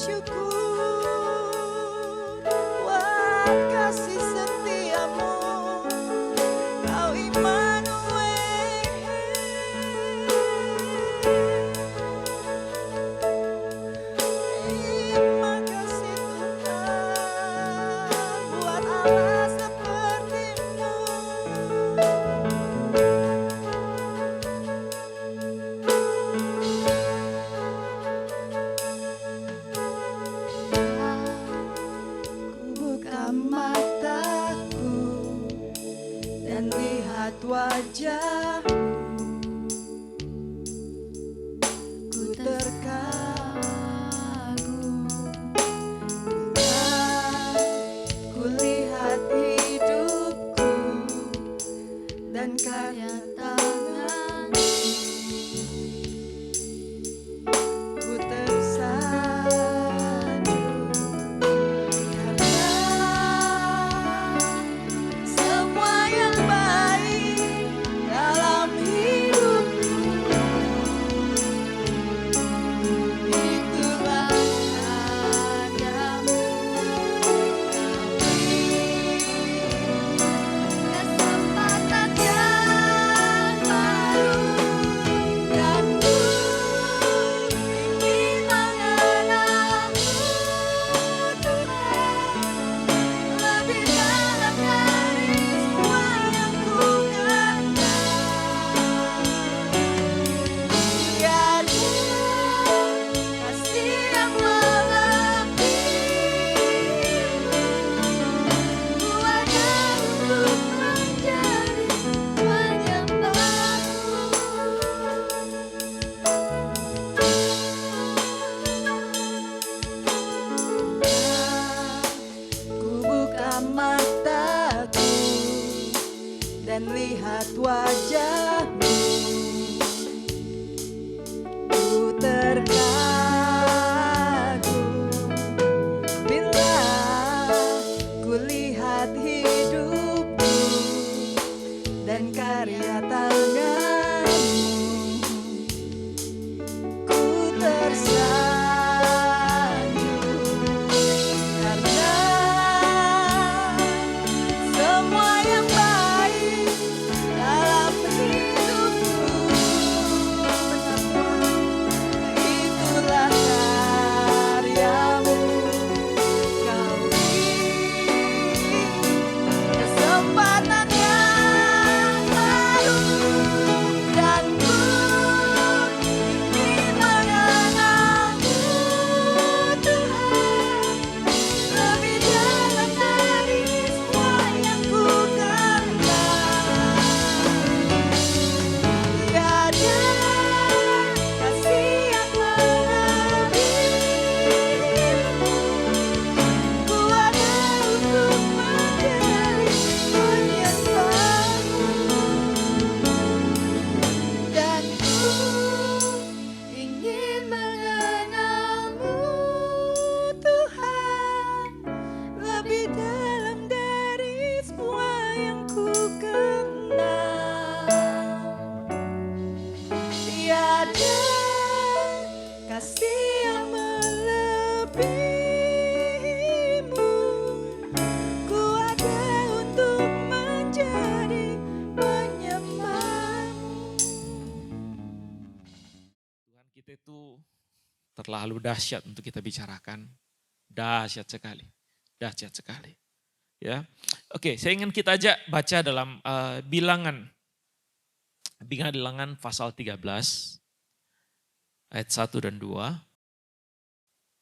bersyukur buat kasih setiamu, Kau Immanuel. Terima kasih Tuhan buat Allah seperti-Mu. Ku buka mataku dan lihat wajah-Mu, ku terkagum bila ku lihat hidupku dan karya tangan-Mu. Ku tersanjung karena semua yang baik dalam hidupku, itulah karya-Mu. Kesempatan yang baru dan ku ingin mengenal-Mu, Tuhan, lebih dalam dari semua yang ku kenal. Tiada kasih yang melebihi-Mu, ku ada untuk menjadi penyembah-Mu. Ku buka mataku dan lihat wajah-Mu, ku terkagum bila ku lihat hidupku dan karya tangan-Mu. Ku tersanjung karena semua yang baik dalam hidupku, itulah karya-Mu. Kau beri kesempatan yang baru dan ku ingin mengenal-Mu, Tuhan, lebih dalam dari semua yang ku kenal. Tiada kasih yang melebihi-Mu, ku ada untuk menjadi penyembah-Mu, dan ku ingin mengenal-Mu, Tuhan, lebih dalam dari semua yang ku kenal. Tiada kasih yang melebihi-Mu, ku ada untuk menjadi penyembah-Mu. Tuhan kita itu terlalu dahsyat untuk kita bicarakan. Dahsyat sekali. Dahsyat sekali. Ya. Oke, saya ingin kita ajak baca dalam bilangan pasal 13 ayat 1 dan 2.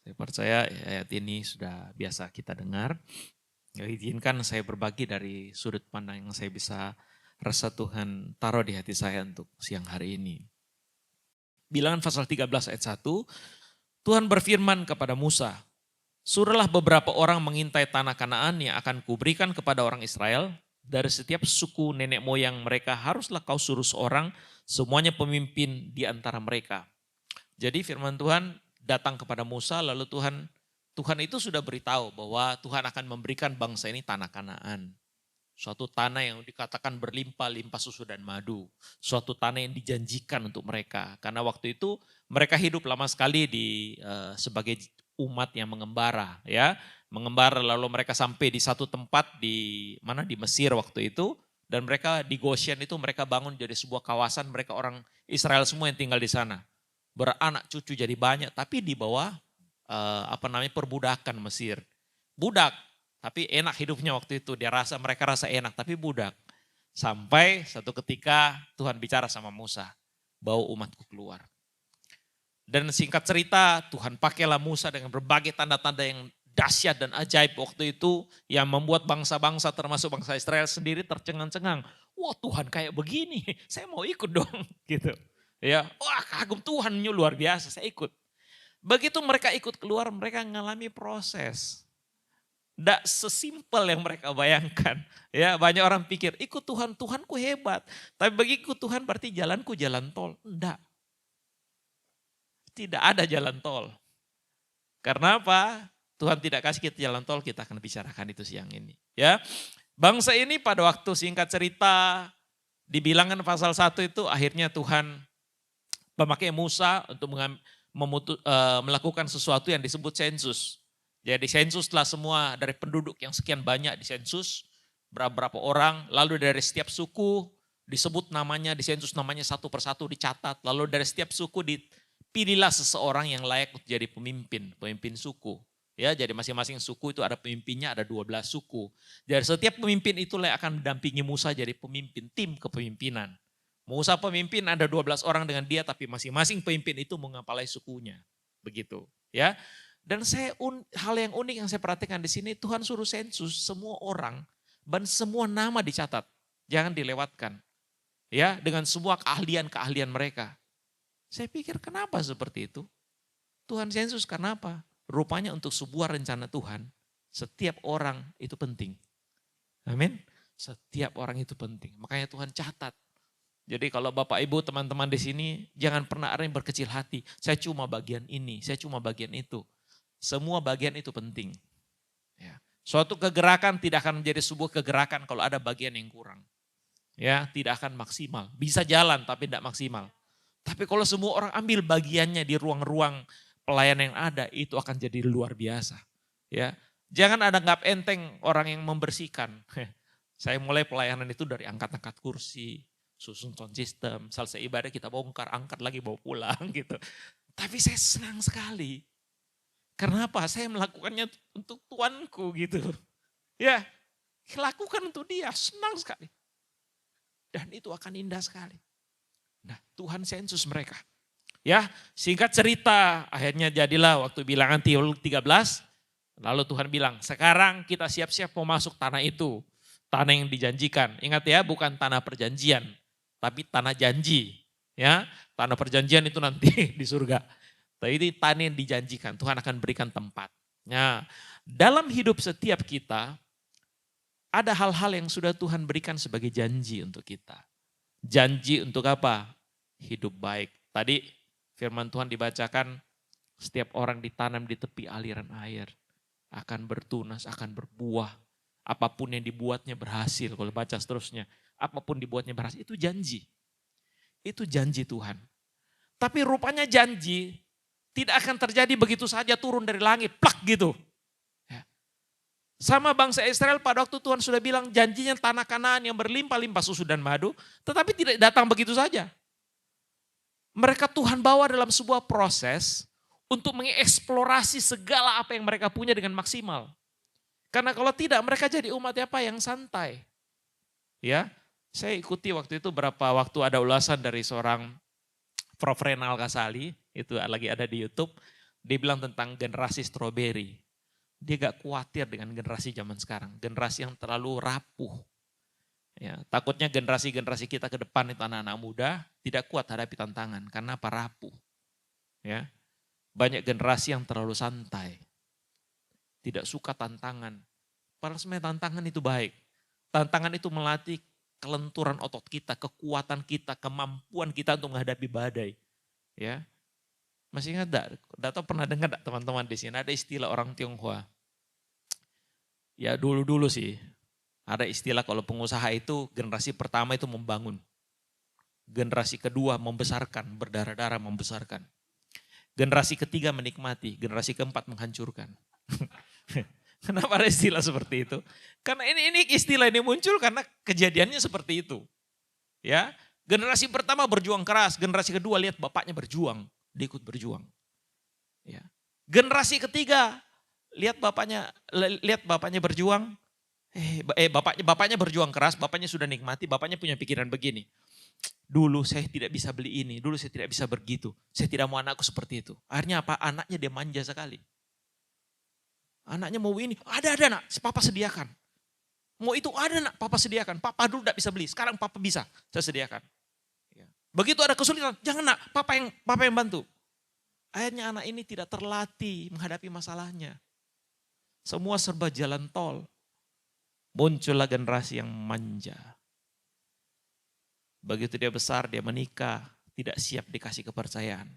Saya percaya ayat ini sudah biasa kita dengar. Izinkan saya berbagi dari sudut pandang yang saya bisa rasa Tuhan taruh di hati saya untuk siang hari ini. Bilangan pasal 13 ayat 1, Tuhan berfirman kepada Musa, "Suruhlah beberapa orang mengintai tanah Kanaan yang akan kuberikan kepada orang Israel. Dari setiap suku nenek moyang mereka haruslah kau suruh seorang, semuanya pemimpin di antara mereka." Jadi firman Tuhan datang kepada Musa, lalu Tuhan itu sudah beritahu bahwa Tuhan akan memberikan bangsa ini tanah Kanaan. Suatu tanah yang dikatakan berlimpah-limpah susu dan madu. Suatu tanah yang dijanjikan untuk mereka. Karena waktu itu mereka hidup lama sekali sebagai umat yang mengembara, ya. Mengembara lalu mereka sampai di satu tempat di mana di Mesir waktu itu, dan mereka di Goshen itu mereka bangun jadi sebuah kawasan, mereka orang Israel semua yang tinggal di sana. Beranak cucu jadi banyak, tapi di bawah perbudakan Mesir. Budak, tapi enak hidupnya waktu itu. Mereka rasa enak, tapi budak. Sampai satu ketika Tuhan bicara sama Musa, bawa umatku keluar. Dan singkat cerita, Tuhan pakailah Musa dengan berbagai tanda-tanda yang dahsyat dan ajaib waktu itu, yang membuat bangsa-bangsa termasuk bangsa Israel sendiri tercengang-cengang. Wah, Tuhan kayak begini, saya mau ikut dong, gitu. Ya, wah kagum Tuhan luar biasa, saya ikut. Begitu mereka ikut keluar, mereka mengalami proses. Tidak sesimpel yang mereka bayangkan. Ya, banyak orang pikir ikut Tuhan, Tuhanku hebat. Tapi bagi ikut Tuhan berarti jalanku jalan tol. Enggak. Tidak ada jalan tol. Karena apa? Tuhan tidak kasih kita jalan tol, kita akan bicarakan itu siang ini. Ya, bangsa ini pada waktu singkat cerita di Bilangan pasal 1 itu akhirnya Tuhan memakai Musa untuk melakukan sesuatu yang disebut sensus. Jadi sensuslah semua dari penduduk yang sekian banyak disensus, berapa orang, lalu dari setiap suku disebut namanya, disensus namanya satu persatu dicatat, lalu dari setiap suku dipilihlah seseorang yang layak untuk jadi pemimpin suku. Ya, jadi masing-masing suku itu ada pemimpinnya, ada 12 suku. Dari setiap pemimpin itulah yang akan mendampingi Musa jadi pemimpin, tim kepemimpinan. Musa pemimpin ada 12 orang dengan dia, tapi masing-masing pemimpin itu mengepalai sukunya. Begitu, ya. Dan hal yang unik yang saya perhatikan di sini, Tuhan suruh sensus semua orang dan semua nama dicatat. Jangan dilewatkan. Ya, dengan semua keahlian-keahlian mereka. Saya pikir kenapa seperti itu? Tuhan sensus karena apa? Rupanya untuk sebuah rencana Tuhan, setiap orang itu penting. Amin. Setiap orang itu penting. Makanya Tuhan catat. Jadi kalau Bapak Ibu teman-teman di sini, jangan pernah ada yang berkecil hati. Saya cuma bagian ini, saya cuma bagian itu. Semua bagian itu penting. Ya. Suatu kegerakan tidak akan menjadi sebuah kegerakan kalau ada bagian yang kurang. Ya, tidak akan maksimal. Bisa jalan tapi tidak maksimal. Tapi kalau semua orang ambil bagiannya di ruang-ruang pelayanan yang ada, itu akan jadi luar biasa. Ya, jangan ada anggap enteng orang yang membersihkan. Saya mulai pelayanan itu dari angkat-angkat kursi, susun sound system, selesai ibadah kita bongkar, angkat lagi bawa pulang gitu. Tapi saya senang sekali. Karena apa? Saya melakukannya untuk Tuanku gitu. Ya, lakukan untuk dia, senang sekali. Dan itu akan indah sekali. Nah, Tuhan sensus mereka. Ya, singkat cerita, akhirnya jadilah waktu Bilangan 13, lalu Tuhan bilang, sekarang kita siap-siap mau masuk tanah itu. Tanah yang dijanjikan. Ingat ya, bukan tanah perjanjian, tapi tanah janji. Ya, tanah perjanjian itu nanti di surga. Tapi ini tanah yang dijanjikan, Tuhan akan berikan tempat. Nah, dalam hidup setiap kita, ada hal-hal yang sudah Tuhan berikan sebagai janji untuk kita. Janji untuk apa? Hidup baik. Tadi firman Tuhan dibacakan, setiap orang ditanam di tepi aliran air. Akan bertunas, akan berbuah. Apapun yang dibuatnya berhasil. Kalau baca seterusnya, apapun dibuatnya berhasil. Itu janji. Itu janji Tuhan. Tapi rupanya janji tidak akan terjadi begitu saja turun dari langit, plak gitu. Ya. Sama bangsa Israel pada waktu Tuhan sudah bilang janjinya tanah Kanaan yang berlimpah-limpah susu dan madu, tetapi tidak datang begitu saja. Mereka Tuhan bawa dalam sebuah proses untuk mengeksplorasi segala apa yang mereka punya dengan maksimal. Karena kalau tidak mereka jadi umat apa yang santai. Ya, saya ikuti waktu itu waktu ada ulasan dari seorang Prof. Renal Kasali, itu lagi ada di YouTube, dia bilang tentang generasi stroberi. Dia gak khawatir dengan generasi zaman sekarang, generasi yang terlalu rapuh. Ya, takutnya generasi-generasi kita ke depan itu anak-anak muda tidak kuat hadapi tantangan, karena apa? Rapuh. Ya, banyak generasi yang terlalu santai, tidak suka tantangan. Padahal sebenarnya tantangan itu baik. Tantangan itu melatih kelenturan otot kita, kekuatan kita, kemampuan kita untuk menghadapi badai. Ya, masih ingat enggak tahu pernah dengar enggak teman-teman di sini ada istilah orang Tionghoa. Ya dulu-dulu sih ada istilah kalau pengusaha itu generasi pertama itu membangun. Generasi kedua membesarkan, berdarah-darah membesarkan. Generasi ketiga menikmati, generasi keempat menghancurkan. Kenapa ada istilah seperti itu? Karena ini istilah ini muncul karena kejadiannya seperti itu. Ya, generasi pertama berjuang keras, generasi kedua lihat bapaknya berjuang, dia ikut berjuang. Ya. Generasi ketiga lihat bapaknya berjuang, bapaknya berjuang keras, bapaknya sudah nikmati, bapaknya punya pikiran begini. Dulu saya tidak bisa beli ini, dulu saya tidak bisa begitu, saya tidak mau anakku seperti itu. Akhirnya apa? Anaknya dia manja sekali. Anaknya mau ini, ada nak, papa sediakan. Mau itu ada nak, papa sediakan. Papa dulu tidak bisa beli, sekarang papa bisa, saya sediakan. Begitu ada kesulitan, jangan nak, papa yang bantu. Akhirnya anak ini tidak terlatih menghadapi masalahnya. Semua serba jalan tol. Muncullah generasi yang manja. Begitu dia besar, dia menikah, tidak siap dikasih kepercayaan.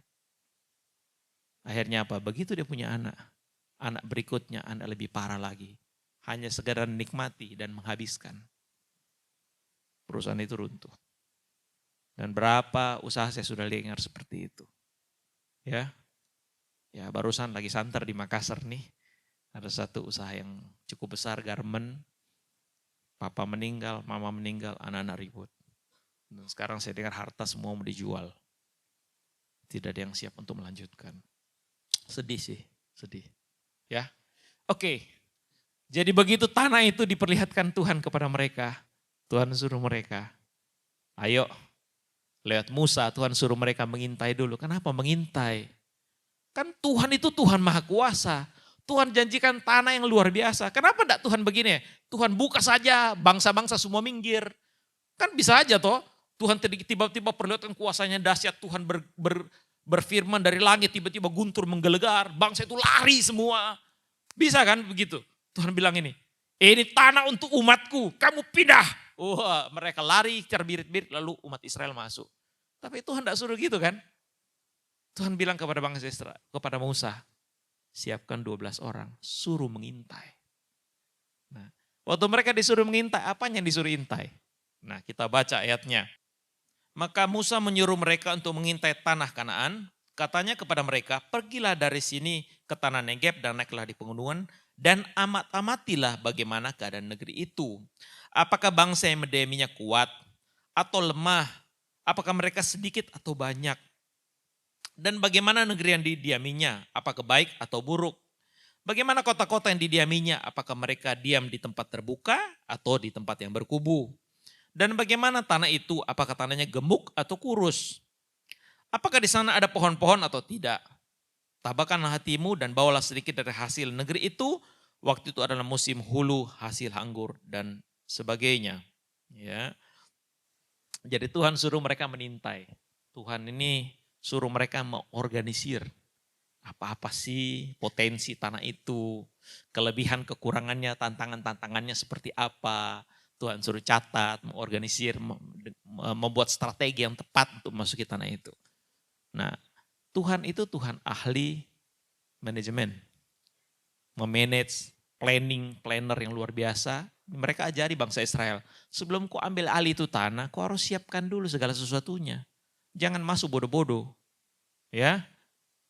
Akhirnya apa? Begitu dia punya anak berikutnya anak lebih parah lagi. Hanya sekedar menikmati dan menghabiskan. Perusahaan itu runtuh. Dan berapa usaha saya sudah dengar seperti itu. Ya, barusan lagi santer di Makassar nih. Ada satu usaha yang cukup besar, garment. Papa meninggal, mama meninggal, anak-anak ribut. Dan sekarang saya dengar harta semua mau dijual. Tidak ada yang siap untuk melanjutkan. Sedih sih, sedih. Ya, oke. Jadi begitu tanah itu diperlihatkan Tuhan kepada mereka. Tuhan suruh mereka, ayo. Lewat Musa Tuhan suruh mereka mengintai dulu. Kenapa mengintai? Kan Tuhan itu Tuhan Maha Kuasa. Tuhan janjikan tanah yang luar biasa. Kenapa enggak Tuhan begini? Tuhan buka saja, bangsa-bangsa semua minggir. Kan bisa aja toh. Tuhan tiba-tiba perlihatkan kuasanya dahsyat. Tuhan berfirman dari langit, tiba-tiba guntur menggelegar. Bangsa itu lari semua. Bisa kan begitu? Tuhan bilang ini tanah untuk umatku, kamu pindah. Wah, mereka lari terbirit-birit lalu umat Israel masuk. Tapi Tuhan tidak suruh gitu kan? Tuhan bilang kepada bangsa Israel, kepada Musa, siapkan 12 orang, suruh mengintai. Nah, waktu mereka disuruh mengintai, apanya yang disuruh intai? Nah, kita baca ayatnya. Maka Musa menyuruh mereka untuk mengintai tanah Kanaan. Katanya kepada mereka, pergilah dari sini ke tanah Negeb dan naiklah di pegunungan. Dan amatilah bagaimana keadaan negeri itu. Apakah bangsa yang mendiaminya kuat atau lemah? Apakah mereka sedikit atau banyak? Dan bagaimana negeri yang didiaminya? Apakah baik atau buruk? Bagaimana kota-kota yang didiaminya? Apakah mereka diam di tempat terbuka atau di tempat yang berkubu? Dan bagaimana tanah itu? Apakah tanahnya gemuk atau kurus? Apakah di sana ada pohon-pohon atau tidak? Tabahkanlah hatimu dan bawalah sedikit dari hasil negeri itu. Waktu itu adalah musim hulu, hasil anggur dan sebagainya. Ya. Jadi Tuhan suruh mereka menintai. Tuhan ini suruh mereka mengorganisir. Apa-apa sih potensi tanah itu. Kelebihan, kekurangannya, tantangan-tantangannya seperti apa. Tuhan suruh catat, mengorganisir, membuat strategi yang tepat untuk memasuki tanah itu. Nah, Tuhan itu Tuhan ahli manajemen. Memanage, planner yang luar biasa. Mereka ajari bangsa Israel. Sebelum kau ambil alih itu tanah, kau harus siapkan dulu segala sesuatunya. Jangan masuk bodoh-bodoh. Ya,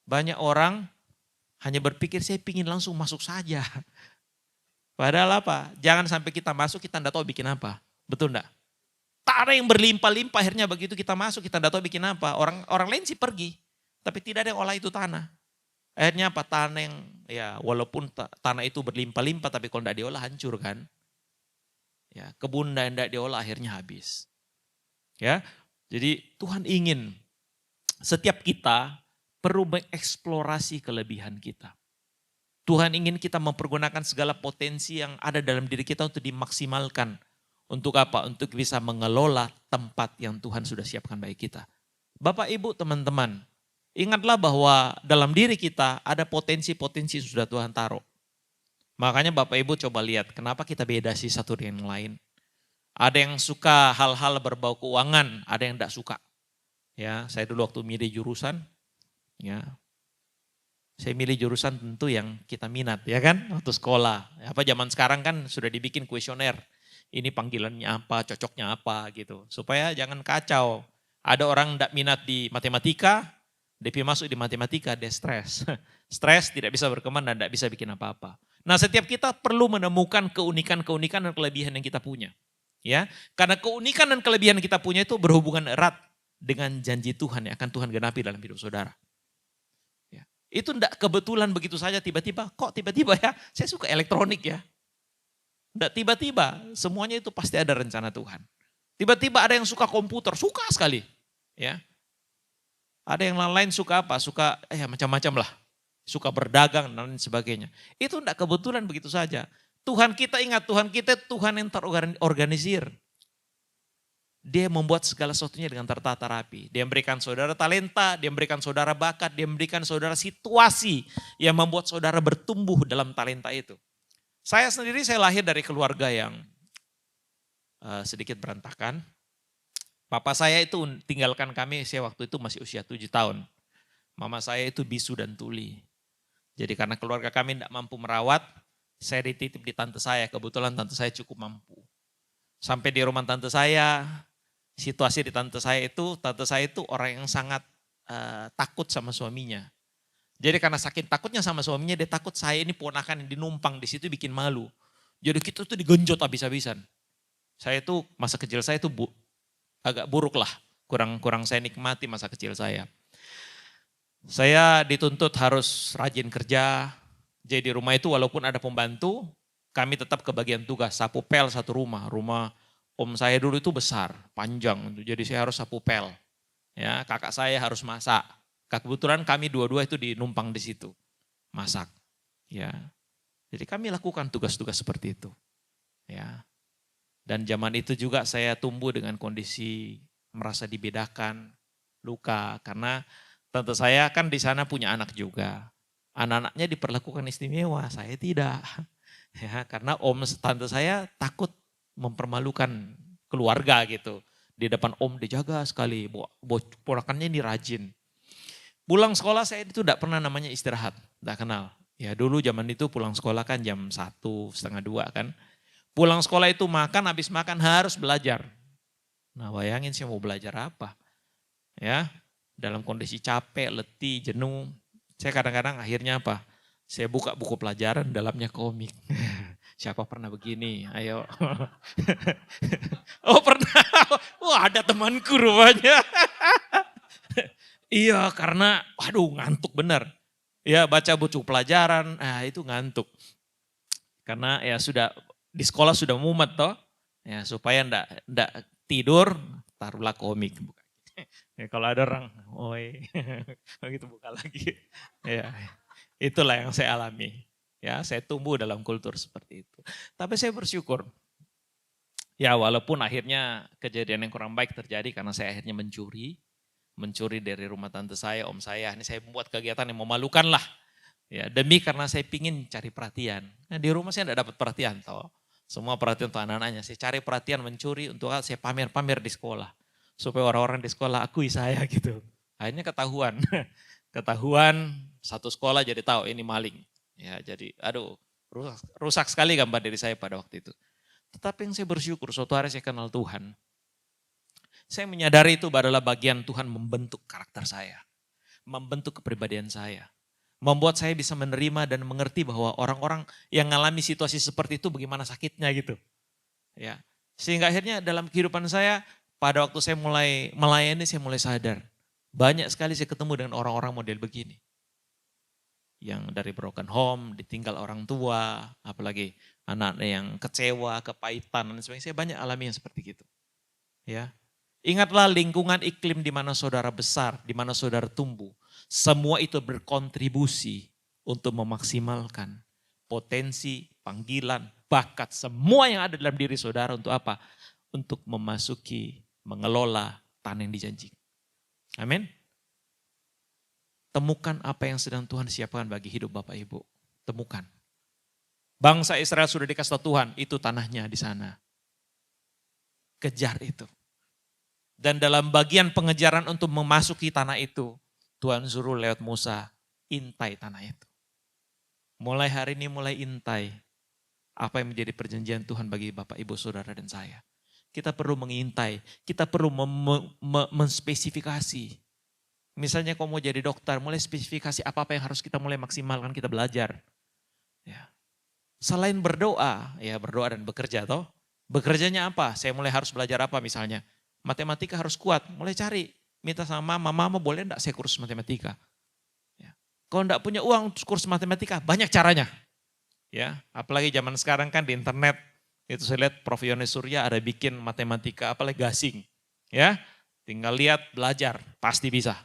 banyak orang hanya berpikir saya ingin langsung masuk saja. Padahal apa? Jangan sampai kita masuk kita tidak tahu bikin apa. Betul enggak? Tanah yang berlimpah-limpah akhirnya begitu kita masuk kita tidak tahu bikin apa. Orang lain sih pergi. Tapi tidak ada yang olah itu tanah. Akhirnya apa? Tanah yang walaupun tanah itu berlimpah-limpah tapi kalau tidak diolah hancur kan. Ya, kebun yang tidak diolah akhirnya habis. Ya, jadi Tuhan ingin setiap kita perlu mengeksplorasi kelebihan kita. Tuhan ingin kita mempergunakan segala potensi yang ada dalam diri kita untuk dimaksimalkan. Untuk apa? Untuk bisa mengelola tempat yang Tuhan sudah siapkan bagi kita. Bapak, Ibu, teman-teman, ingatlah bahwa dalam diri kita ada potensi-potensi yang sudah Tuhan taruh. Makanya Bapak Ibu coba lihat kenapa kita beda sih satu dengan yang lain. Ada yang suka hal-hal berbau keuangan, ada yang tidak suka. Ya, saya dulu waktu milih jurusan, ya, saya milih jurusan tentu yang kita minat, ya kan, waktu sekolah. Apa zaman sekarang kan sudah dibikin kuesioner. Ini panggilannya apa, cocoknya apa gitu. Supaya jangan kacau. Ada orang tidak minat di matematika, DP masuk di matematika, dia stres. Stres tidak bisa berkembang dan tidak bisa bikin apa-apa. Nah, setiap kita perlu menemukan keunikan-keunikan dan kelebihan yang kita punya. Ya, karena keunikan dan kelebihan yang kita punya itu berhubungan erat dengan janji Tuhan yang akan Tuhan genapi dalam hidup saudara. Ya. Itu tidak kebetulan begitu saja tiba-tiba, kok tiba-tiba ya, saya suka elektronik ya. Tidak tiba-tiba, semuanya itu pasti ada rencana Tuhan. Tiba-tiba ada yang suka komputer, suka sekali. Ya, ada yang lain suka apa? Suka macam-macam lah. Suka berdagang dan sebagainya. Itu tidak kebetulan begitu saja. Tuhan kita ingat, Tuhan kita Tuhan yang terorganisir. Dia membuat segala sesuatunya dengan tertata rapi. Dia memberikan saudara talenta, dia memberikan saudara bakat, dia memberikan saudara situasi yang membuat saudara bertumbuh dalam talenta itu. Saya sendiri, saya lahir dari keluarga yang sedikit berantakan. Papa saya itu tinggalkan kami, saya waktu itu masih usia 7 tahun. Mama saya itu bisu dan tuli. Jadi karena keluarga kami tidak mampu merawat, saya dititip di tante saya. Kebetulan tante saya cukup mampu. Sampai di rumah tante saya, situasi di tante saya itu orang yang sangat takut sama suaminya. Jadi karena saking takutnya sama suaminya, dia takut saya ini ponakan yang dinumpang di situ bikin malu. Jadi kita tuh digenjot habis-habisan. Saya itu, masa kecil saya itu agak buruk lah, kurang saya nikmati masa kecil saya. Saya dituntut harus rajin kerja, jadi di rumah itu walaupun ada pembantu, kami tetap kebagian tugas, sapu pel satu rumah. Rumah om saya dulu itu besar, panjang, jadi saya harus sapu pel. Ya, kakak saya harus masak. Kebetulan kami dua-dua itu dinumpang di situ, masak. Ya, jadi kami lakukan tugas-tugas seperti itu. Ya. Dan zaman itu juga saya tumbuh dengan kondisi merasa dibedakan, luka. Karena tante saya kan di sana punya anak juga. Anak-anaknya diperlakukan istimewa, saya tidak. Ya, karena tante saya takut mempermalukan keluarga gitu. Di depan om dijaga sekali, ponakannya ini rajin. Pulang sekolah saya itu tidak pernah namanya istirahat, tidak kenal. Ya dulu zaman itu pulang sekolah kan jam 1, setengah 2 kan. Pulang sekolah itu makan, habis makan harus belajar. Nah bayangin sih mau belajar apa. Ya, dalam kondisi capek, letih, jenuh. Saya kadang-kadang akhirnya apa? Saya buka buku pelajaran, dalamnya komik. Siapa pernah begini? Ayo. Oh pernah? Wah ada temanku rupanya. Iya karena, waduh ngantuk bener. Ya baca buku pelajaran, itu ngantuk. Karena ya sudah, di sekolah sudah mumet toh, ya supaya ndak tidur, taruhlah komik. Ya, kalau ada orang, oi, begitu buka lagi. Ya, itulah yang saya alami. Ya, saya tumbuh dalam kultur seperti itu. Tapi saya bersyukur. Ya, walaupun akhirnya kejadian yang kurang baik terjadi karena saya akhirnya mencuri dari rumah tante saya, om saya. Ini saya membuat kegiatan yang memalukan lah. Ya, demi karena saya pingin cari perhatian. Nah, di rumah saya tidak dapat perhatian toh. Semua perhatian untuk anak-anaknya. Saya cari perhatian, mencuri untuk saya pamer-pamer di sekolah. Supaya orang-orang di sekolah akui saya gitu. Akhirnya ketahuan. Ketahuan, satu sekolah jadi tahu ini maling. Ya jadi aduh rusak sekali gambar diri saya pada waktu itu. Tetapi yang saya bersyukur suatu hari saya kenal Tuhan. Saya menyadari itu adalah bagian Tuhan membentuk karakter saya. Membentuk kepribadian saya. Membuat saya bisa menerima dan mengerti bahwa orang-orang yang mengalami situasi seperti itu bagaimana sakitnya gitu. Ya. Sehingga akhirnya dalam kehidupan saya pada waktu saya mulai melayani saya mulai sadar. Banyak sekali saya ketemu dengan orang-orang model begini. Yang dari broken home, ditinggal orang tua, apalagi anak yang kecewa, kepahitan dan sebagainya. Saya banyak alami yang seperti itu. Ya. Ingatlah lingkungan iklim di mana saudara besar, di mana saudara tumbuh. Semua itu berkontribusi untuk memaksimalkan potensi, panggilan, bakat semua yang ada dalam diri saudara untuk apa? Untuk memasuki, mengelola tanah yang dijanjikan. Amin. Temukan apa yang sedang Tuhan siapkan bagi hidup Bapak Ibu. Temukan. Bangsa Israel sudah dikasih tahu Tuhan, itu tanahnya di sana. Kejar itu. Dan dalam bagian pengejaran untuk memasuki tanah itu, Tuhan suruh lewat Musa, intai tanah itu. Mulai hari ini mulai intai apa yang menjadi perjanjian Tuhan bagi Bapak, Ibu, Saudara, dan saya. Kita perlu mengintai, kita perlu menspesifikasi. Misalnya kau mau jadi dokter, mulai spesifikasi apa-apa yang harus kita mulai maksimalkan, kita belajar. Ya. Selain berdoa, ya berdoa dan bekerja toh. Bekerjanya apa? Saya mulai harus belajar apa misalnya? Matematika harus kuat, mulai cari. Minta sama mama boleh enggak saya kursus matematika? Ya. Kalau enggak punya uang kursus matematika, banyak caranya. Ya, apalagi zaman sekarang kan di internet, itu saya lihat Prof. Yones Surya ada bikin matematika, apalagi gasing. Ya, tinggal lihat, belajar, pasti bisa.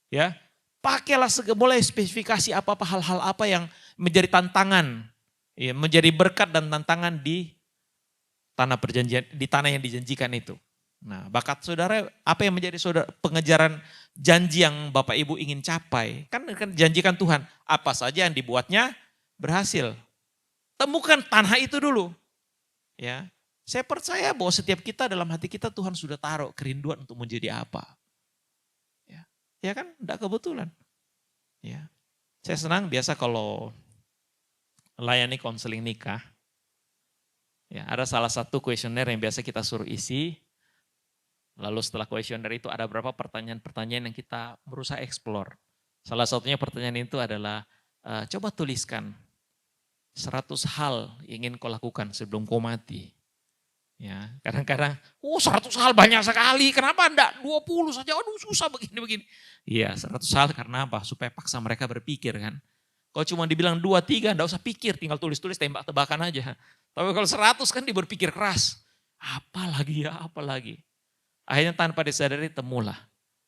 Ya, pakailah mulai spesifikasi apa-apa hal-hal apa yang menjadi tantangan, ya, menjadi berkat dan tantangan di tanah perjanjian, di tanah yang dijanjikan itu. Nah, bakat saudara, apa yang menjadi saudara pengejaran janji yang Bapak Ibu ingin capai? Kan janjikan Tuhan, apa saja yang dibuatnya berhasil. Temukan tanah itu dulu. Ya, saya percaya bahwa setiap kita dalam hati kita Tuhan sudah taruh kerinduan untuk menjadi apa. Ya kan, enggak kebetulan. Ya. Saya senang biasa kalau layani konseling nikah. Ya, ada salah satu kuesioner yang biasa kita suruh isi. Lalu setelah kuesioner itu ada beberapa pertanyaan-pertanyaan yang kita berusaha explore. Salah satunya pertanyaan itu adalah, coba tuliskan 100 hal yang ingin kau lakukan sebelum kau mati. Ya, kadang-kadang, 100 hal banyak sekali, kenapa enggak 20 saja, aduh susah begini-begini. Iya 100 hal karena apa? Supaya paksa mereka berpikir kan. Kalau cuma dibilang 2, 3, enggak usah pikir, tinggal tulis-tulis tembak-tebakan aja. Tapi kalau 100 kan dia berpikir keras. Apalagi ya, apalagi. Akhirnya tanpa disadari temulah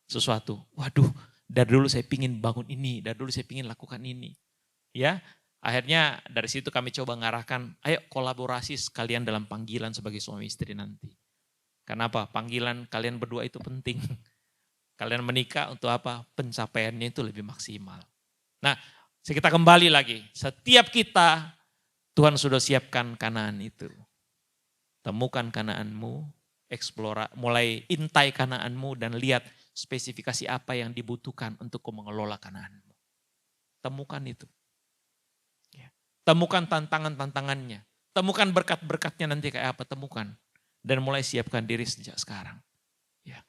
sesuatu. Waduh, dari dulu saya pingin bangun ini, dari dulu saya pingin lakukan ini. Ya, akhirnya dari situ kami coba ngarahkan, ayo kolaborasi sekalian dalam panggilan sebagai suami istri nanti. Kenapa? Panggilan kalian berdua itu penting. Kalian menikah untuk apa? Pencapaiannya itu lebih maksimal. Nah, kita kembali lagi. Setiap kita, Tuhan sudah siapkan Kanaan itu. Temukan Kanaanmu, mulai intai Kanaanmu dan lihat spesifikasi apa yang dibutuhkan untuk mengelola Kanaanmu. Temukan itu. Temukan tantangan-tantangannya. Temukan berkat-berkatnya nanti kayak apa, temukan. Dan mulai siapkan diri sejak sekarang. Ya.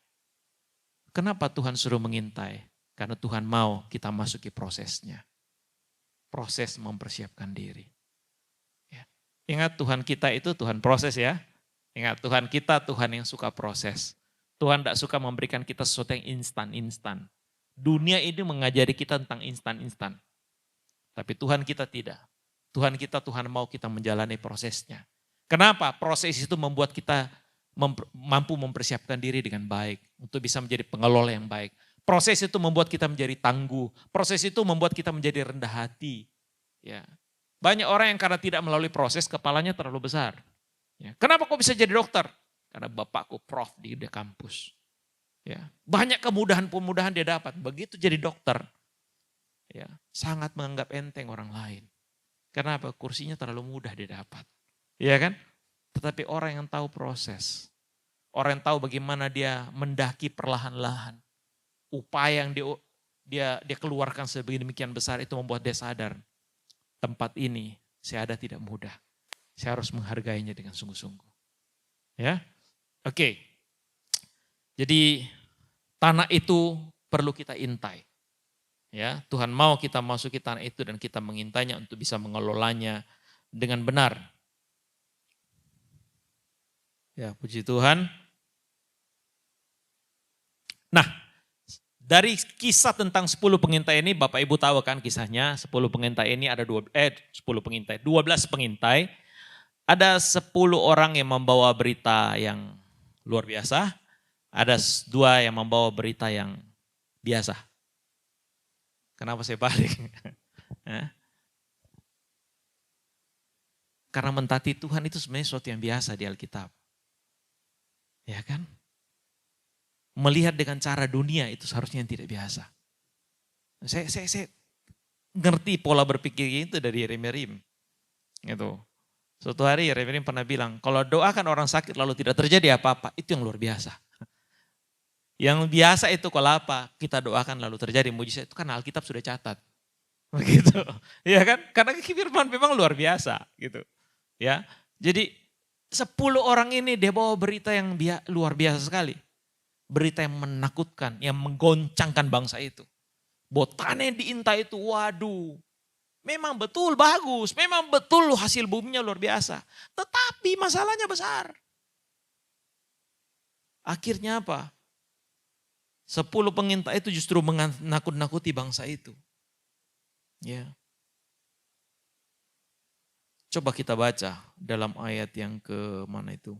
Kenapa Tuhan suruh mengintai? Karena Tuhan mau kita masuki prosesnya. Proses mempersiapkan diri. Ya. Ingat Tuhan kita itu Tuhan proses ya. Ingat Tuhan kita Tuhan yang suka proses. Tuhan tidak suka memberikan kita sesuatu yang instan-instan. Dunia ini mengajari kita tentang instan-instan. Tapi Tuhan kita tidak. Tuhan kita, Tuhan mau kita menjalani prosesnya. Kenapa? Proses itu membuat kita mampu mempersiapkan diri dengan baik. Untuk bisa menjadi pengelola yang baik. Proses itu membuat kita menjadi tangguh. Proses itu membuat kita menjadi rendah hati. Ya. Banyak orang yang karena tidak melalui proses, kepalanya terlalu besar. Ya. Kenapa kok bisa jadi dokter? Karena bapakku prof di kampus. Ya. Banyak kemudahan-kemudahan dia dapat. Begitu jadi dokter. Ya. Sangat menganggap enteng orang lain. Kenapa? Kursinya terlalu mudah dia dapat. Iya kan? Tetapi orang yang tahu proses. Orang yang tahu bagaimana dia mendaki perlahan-lahan. Upaya yang dia keluarkan sedemikian besar itu membuat dia sadar. Tempat ini saya ada tidak mudah. Saya harus menghargainya dengan sungguh-sungguh. Ya, oke. Jadi tanah itu perlu kita intai. Ya, Tuhan mau kita masuki tanah itu dan kita mengintainya untuk bisa mengelolanya dengan benar. Ya, puji Tuhan. Nah, dari kisah tentang 10 pengintai ini, Bapak Ibu tahu kan kisahnya, 10 pengintai ini ada 12 pengintai. Ada 10 orang yang membawa berita yang luar biasa, ada 2 yang membawa berita yang biasa. Kenapa saya balik? Karena mentaati Tuhan itu sebenarnya sesuatu yang biasa di Alkitab. Ya kan? Melihat dengan cara dunia itu seharusnya yang tidak biasa. Saya ngerti pola berpikir itu dari Yeremia. Gitu. Suatu hari Yeremia pernah bilang, kalau doakan orang sakit lalu tidak terjadi apa-apa, itu yang luar biasa. Yang biasa itu kalau apa, kita doakan lalu terjadi mujizat, itu kan Alkitab sudah catat. Begitu. Ya kan? Karena firman memang luar biasa gitu. Ya. Jadi 10 orang ini dia bawa berita yang luar biasa sekali. berita yang menakutkan, yang menggoncangkan bangsa itu. Bahwa tanah yang diintai itu, waduh, memang betul bagus, memang betul hasil buminya luar biasa. Tetapi masalahnya besar. Akhirnya apa? 10 pengintai itu justru menakut-nakuti bangsa itu. Ya. Coba kita baca dalam ayat yang ke mana itu.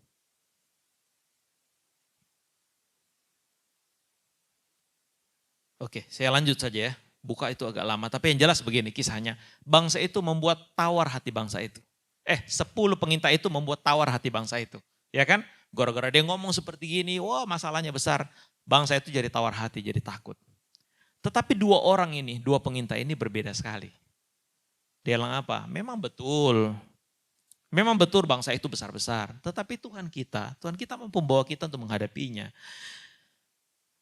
Oke, saya lanjut saja ya. Buka itu agak lama, tapi yang jelas begini kisahnya. Bangsa itu membuat tawar hati bangsa itu. 10 pengintai itu membuat tawar hati bangsa itu. Ya kan? Gara-gara dia ngomong seperti gini, wah masalahnya besar. Bangsa itu jadi tawar hati, jadi takut. Tetapi dua pengintai ini berbeda sekali. Dia bilang apa? Memang betul bangsa itu besar-besar. Tetapi Tuhan kita mampu membawa kita untuk menghadapinya.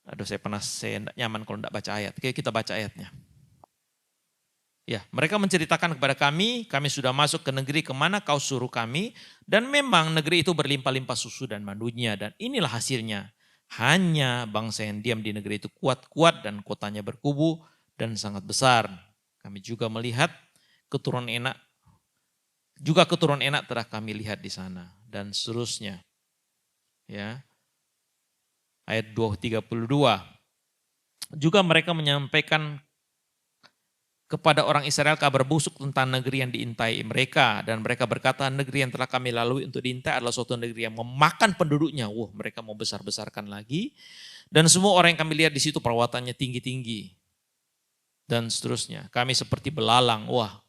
Aduh saya enggak nyaman kalau enggak baca ayat. Oke, kita baca ayatnya. Ya, mereka menceritakan kepada kami sudah masuk ke negeri kemana kau suruh kami. Dan memang negeri itu berlimpah-limpah susu dan madunya. Dan inilah hasilnya. Hanya bangsa yang diam di negeri itu kuat-kuat dan kotanya berkubu dan sangat besar. Kami juga melihat keturunan enak telah kami lihat di sana. Dan seterusnya. Ya. Ayat 32. Juga mereka menyampaikan kepada orang Israel kabar busuk tentang negeri yang diintai mereka. Dan mereka berkata negeri yang telah kami lalui untuk diintai adalah suatu negeri yang memakan penduduknya. Wah, mereka mau besar-besarkan lagi. Dan semua orang yang kami lihat di situ perawatannya tinggi-tinggi. Dan seterusnya. Kami seperti belalang. Wah,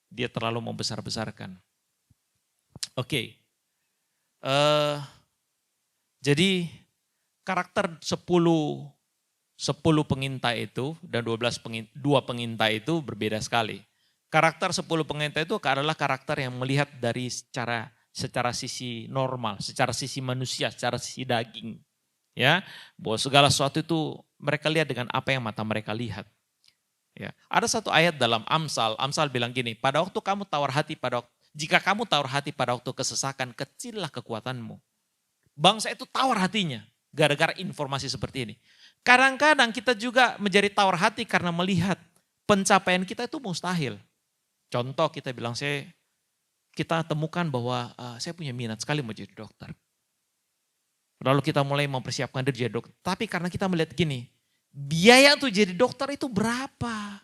dia terlalu mau besar-besarkan. Oke. Jadi karakter 10 pengintai itu dan 2 pengintai itu berbeda sekali. Karakter 10 pengintai itu adalah karakter yang melihat dari secara sisi normal, secara sisi manusia, secara sisi daging. Ya, bahwa segala sesuatu itu mereka lihat dengan apa yang mata mereka lihat. Ya, ada satu ayat dalam Amsal bilang gini, jika kamu tawar hati pada waktu kesesakan, kecillah kekuatanmu. Bangsa itu tawar hatinya gara-gara informasi seperti ini. Kadang-kadang kita juga menjadi tawar hati karena melihat pencapaian kita itu mustahil. Contoh kita bilang, kita temukan bahwa saya punya minat sekali mau jadi dokter. Lalu kita mulai mempersiapkan diri jadi dokter. Tapi karena kita melihat gini, biaya untuk jadi dokter itu berapa?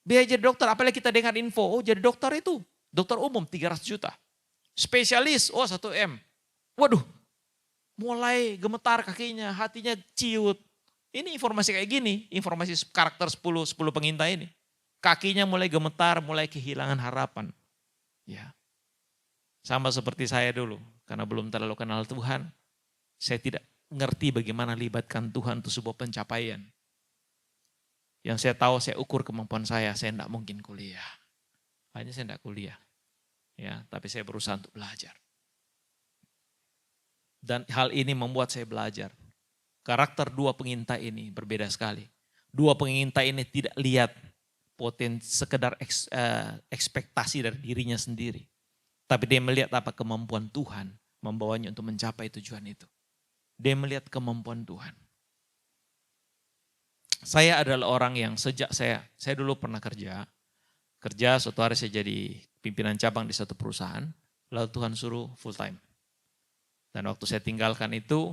Biaya jadi dokter, apalagi kita dengar info, jadi dokter itu, dokter umum 300 juta. Spesialis, 1M. Waduh, mulai gemetar kakinya, hatinya ciut. Ini informasi kayak gini, informasi karakter 10 pengintai ini. Kakinya mulai gemetar, mulai kehilangan harapan. Ya. Sama seperti saya dulu, karena belum terlalu kenal Tuhan, saya tidak ngerti bagaimana libatkan Tuhan untuk sebuah pencapaian. Yang saya tahu, saya ukur kemampuan saya tidak mungkin kuliah. Hanya saya tidak kuliah. Ya, tapi saya berusaha untuk belajar. Dan hal ini membuat saya belajar. Karakter 2 pengintai ini berbeda sekali. 2 pengintai ini tidak lihat sekedar ekspektasi dari dirinya sendiri. Tapi dia melihat apa kemampuan Tuhan membawanya untuk mencapai tujuan itu. Dia melihat kemampuan Tuhan. Saya adalah orang yang sejak saya dulu pernah kerja suatu hari saya jadi pimpinan cabang di satu perusahaan, lalu Tuhan suruh full time. Dan waktu saya tinggalkan itu,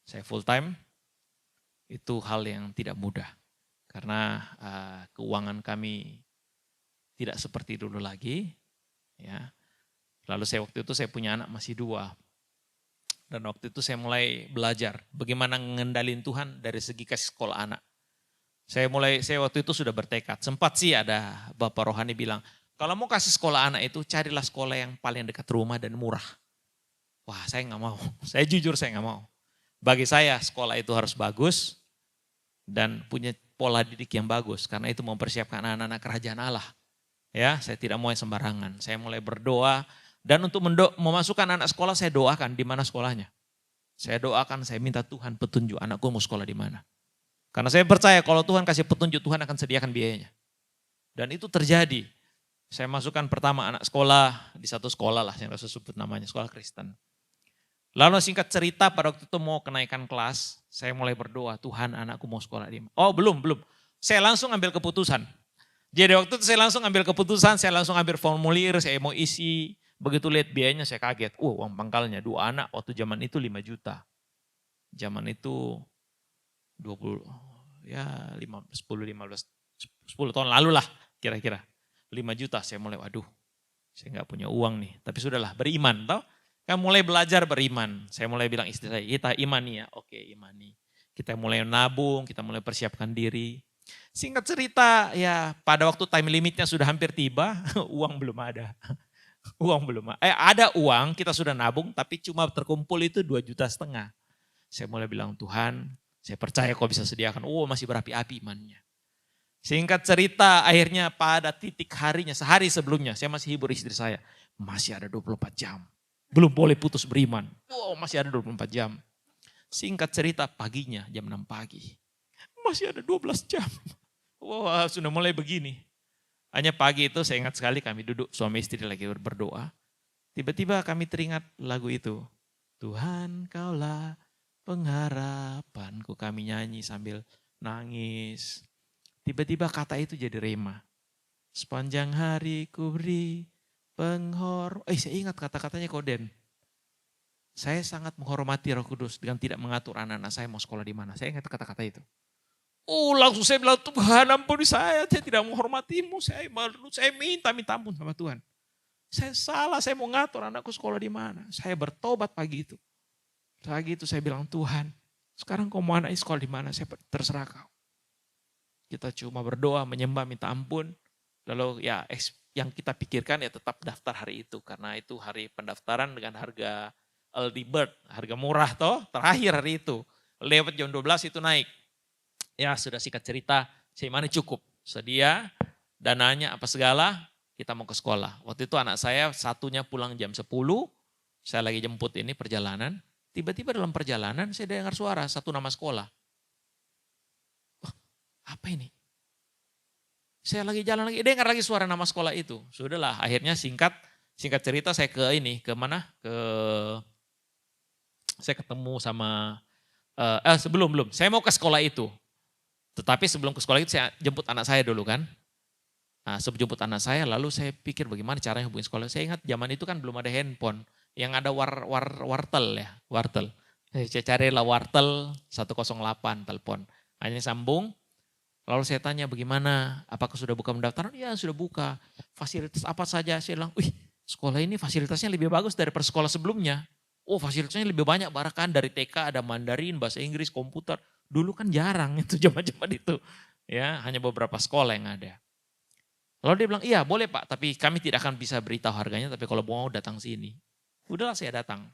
saya full time, itu hal yang tidak mudah. Karena keuangan kami tidak seperti dulu lagi. Ya. Lalu waktu itu saya punya anak masih 2. Dan waktu itu saya mulai belajar bagaimana mengendalikan Tuhan dari segi kasih sekolah anak. Saya waktu itu sudah bertekad. Sempat sih ada Bapak Rohani bilang, kalau mau kasih sekolah anak itu carilah sekolah yang paling dekat rumah dan murah. Wah saya nggak mau, saya jujur saya nggak mau. Bagi saya sekolah itu harus bagus dan punya pola didik yang bagus. Karena itu mempersiapkan anak-anak kerajaan Allah. Ya, saya tidak mau yang sembarangan. Saya mulai berdoa dan untuk memasukkan anak sekolah saya doakan di mana sekolahnya. Saya doakan, saya minta Tuhan petunjuk anakku mau sekolah di mana. Karena saya percaya kalau Tuhan kasih petunjuk, Tuhan akan sediakan biayanya. Dan itu terjadi. Saya masukkan pertama anak sekolah di satu sekolah lah, yang saya sebut namanya sekolah Kristen. Lalu singkat cerita pada waktu itu mau kenaikan kelas, saya mulai berdoa, Tuhan anakku mau sekolah di mana? Oh belum. Saya langsung ambil keputusan. Jadi waktu itu saya langsung ambil keputusan, saya langsung ambil formulir, saya mau isi. Begitu lihat biayanya saya kaget. Uang pangkalnya 2 anak waktu zaman itu 5 juta. Zaman itu 20, ya 10 tahun lalu lah kira-kira. 5 juta saya mulai, waduh saya nggak punya uang nih. Tapi sudahlah beriman tau. Kan mulai belajar beriman. Saya mulai bilang istri saya, kita imani ya. Oke imani. Kita mulai nabung, kita mulai persiapkan diri. Singkat cerita ya pada waktu time limitnya sudah hampir tiba, uang belum ada. Uang belum ada. Ada uang, kita sudah nabung tapi cuma terkumpul itu 2,5 juta. Saya mulai bilang Tuhan, saya percaya kau bisa sediakan. Oh masih berapi-api imannya. Singkat cerita akhirnya pada titik harinya, sehari sebelumnya saya masih hibur istri saya. Masih ada 24 jam. Belum boleh putus beriman. Wow masih ada 24 jam. Singkat cerita paginya jam 6 pagi. Masih ada 12 jam. Wah sudah mulai begini. Hanya pagi itu saya ingat sekali kami duduk suami istri lagi berdoa. Tiba-tiba kami teringat lagu itu. Tuhan kaulah pengharapanku, kami nyanyi sambil nangis. Tiba-tiba kata itu jadi rema. Sepanjang hari ku beri saya ingat kata-katanya Koden. Saya sangat menghormati Roh Kudus dengan tidak mengatur anak-anak saya mau sekolah di mana. Saya ingat kata-kata itu. Oh langsung saya bilang Tuhan ampuni saya tidak menghormatimu. Saya minta ampun sama Tuhan. Saya salah, saya mau ngatur anakku sekolah di mana. Saya bertobat pagi itu. Pagi itu saya bilang Tuhan sekarang kau mau anaknya sekolah di mana, saya terserah kau. Kita cuma berdoa, menyembah, minta ampun. Lalu ya yang kita pikirkan ya tetap daftar hari itu. Karena itu hari pendaftaran dengan harga early bird, harga murah toh, terakhir hari itu. Lewat jam 12 itu naik. Ya sudah singkat cerita, saya mana cukup. Sedia, dananya apa segala, kita mau ke sekolah. Waktu itu anak saya satunya pulang jam 10, saya lagi jemput ini perjalanan. Tiba-tiba dalam perjalanan saya dengar suara satu nama sekolah. Apa ini? Saya lagi jalan lagi, dengar lagi suara nama sekolah itu. Sudahlah, akhirnya singkat cerita saya ke mana? Saya ketemu sama, belum, saya mau ke sekolah itu. Tetapi sebelum ke sekolah itu saya jemput anak saya dulu kan. Nah, sebelum jemput anak saya, lalu saya pikir bagaimana caranya hubungi sekolah. Saya ingat zaman itu kan belum ada handphone, yang ada wartel ya, wartel. Saya carilah wartel 108 telepon. Hanya sambung. Lalu saya tanya bagaimana, apakah sudah buka pendaftaran? Ya sudah buka. Fasilitas apa saja? Saya bilang, sekolah ini fasilitasnya lebih bagus daripada sekolah sebelumnya. Oh fasilitasnya lebih banyak, bahkan dari TK ada Mandarin, bahasa Inggris, komputer. Dulu kan jarang itu zaman-zaman itu. Ya, hanya beberapa sekolah yang ada. Lalu dia bilang, iya boleh Pak, tapi kami tidak akan bisa beritahu harganya, tapi kalau mau datang sini. Udahlah saya datang.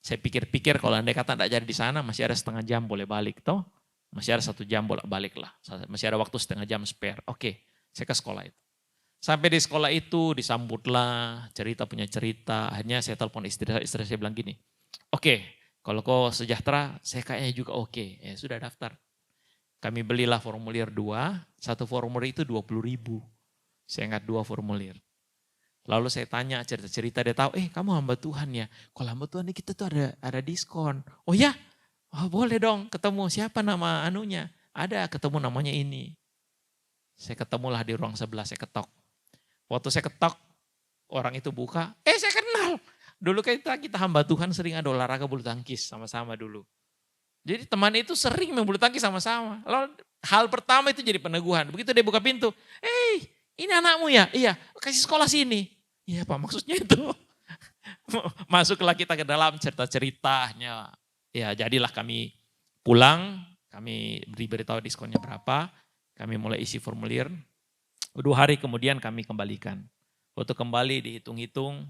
Saya pikir-pikir kalau andai kata tidak jadi di sana, masih ada setengah jam boleh balik toh. Masih ada 1 jam bolak-balik lah. Masih ada waktu setengah jam spare. Oke, saya ke sekolah itu. Sampai di sekolah itu disambutlah, punya cerita. Akhirnya saya telepon istri saya bilang gini, oke, kalau kau sejahtera, saya kayaknya juga oke. Ya sudah daftar. Kami belilah formulir 2, satu formulir itu 20.000. Saya ingat 2 formulir. Lalu saya tanya cerita-cerita, dia tahu, kamu hamba Tuhan ya. Kalau hamba Tuhan kita tuh ada diskon. Oh ya? Oh boleh dong ketemu, siapa nama anunya? Ada, ketemu namanya ini. Saya ketemulah di ruang sebelah, saya ketok. Waktu saya ketok, orang itu buka, saya kenal. Dulu kita hamba Tuhan sering ada olahraga bulu tangkis sama-sama dulu. Jadi teman itu sering main bulu tangkis sama-sama. Lalu hal pertama itu jadi peneguhan. Begitu dia buka pintu, ini anakmu ya? Iya, kasih sekolah sini. Iya Pak, maksudnya itu. Masuklah kita ke dalam cerita-ceritanya. Ya jadilah kami pulang, kami diberitahu diskonnya berapa, kami mulai isi formulir. 2 hari kemudian kami kembalikan. Waktu kembali dihitung-hitung,